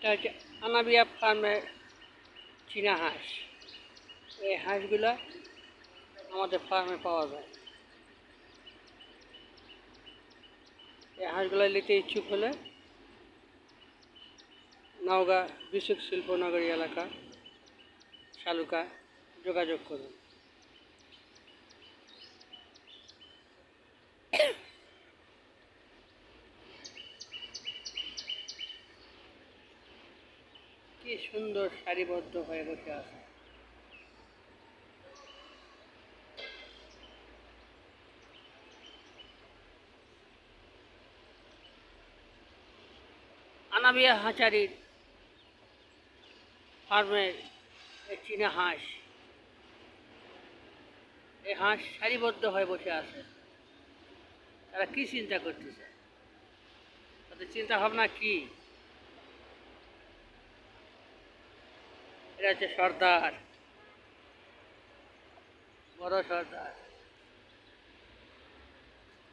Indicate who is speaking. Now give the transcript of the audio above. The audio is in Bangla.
Speaker 1: এটা হচ্ছে আনাবিয়া ফার্মের চীনা হাঁস। এই হাঁসগুলো আমাদের ফার্মে পাওয়া যায়। এই হাঁসগুলো নিতে ইচ্ছুক হলে নওগাঁ বিশুক শিল্পনগরী এলাকা শালুকা যোগাযোগ করুন। কি সুন্দর সারিবদ্ধ হয়ে বসে আছে। আনাবিয়া হাঁচারির ফার্মের চীনা হাঁস। এই হাঁস সারিবদ্ধ হয়ে বসে আছে। তারা কি চিন্তা করতেছে? তাদের চিন্তা ভাবনা কি? এটা হচ্ছে সর্দার, বড় সর্দার।